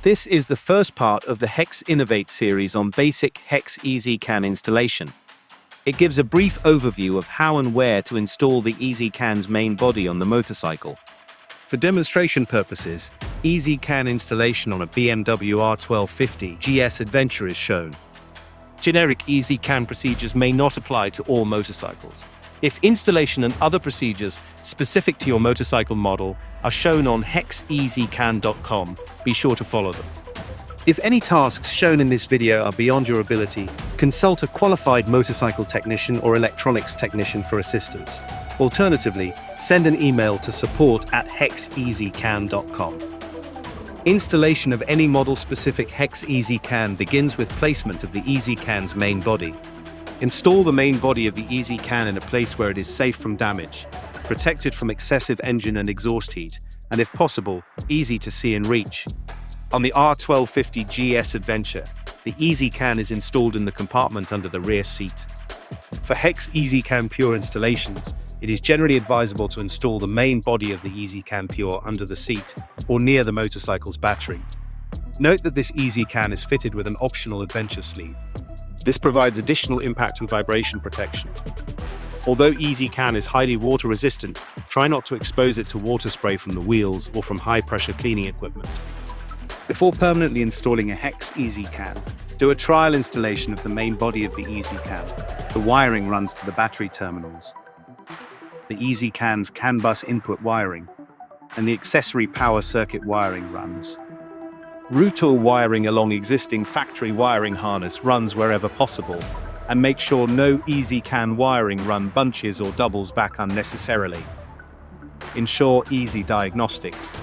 This is the first part of the HEX Innovate series on basic HEX ezCAN installation. It gives a brief overview of how and where to install the ezCAN's main body on the motorcycle. For demonstration purposes, ezCAN installation on a BMW R1250 GS Adventure is shown. Generic ezCAN procedures may not apply to all motorcycles. If installation and other procedures specific to your motorcycle model are shown on hexezcan.com, be sure to follow them. If any tasks shown in this video are beyond your ability, consult a qualified motorcycle technician or electronics technician for assistance. Alternatively, send an email to support@hexezcan.com. Installation of any model-specific HEX ezCAN begins with placement of the ezCAN's main body. Install the main body of the ezCAN in a place where it is safe from damage, protected from excessive engine and exhaust heat, and if possible, easy to see and reach. On the R1250 GS Adventure, the ezCAN is installed in the compartment under the rear seat. For HEX ezCAN Pure installations, it is generally advisable to install the main body of the ezCAN Pure under the seat or near the motorcycle's battery. Note that this ezCAN is fitted with an optional Adventure sleeve. This provides additional impact and vibration protection. Although ezCAN is highly water resistant, try not to expose it to water spray from the wheels or from high-pressure cleaning equipment. Before permanently installing a HEX ezCAN, do a trial installation of the main body of the ezCAN. The wiring runs to the battery terminals, the ezCAN's CAN bus input wiring, and the accessory power circuit wiring runs. Route all wiring along existing factory wiring harness runs wherever possible, and make sure no ezCAN wiring run bunches or doubles back unnecessarily. Ensure easy diagnostics.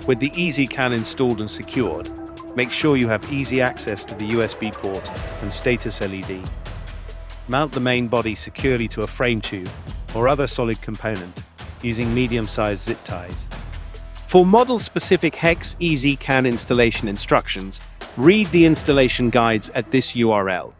With the ezCAN installed and secured, make sure you have easy access to the USB port and status LED. Mount the main body securely to a frame tube or other solid component using medium-sized zip ties. For model-specific HEX ezCAN installation instructions, read the installation guides at this URL.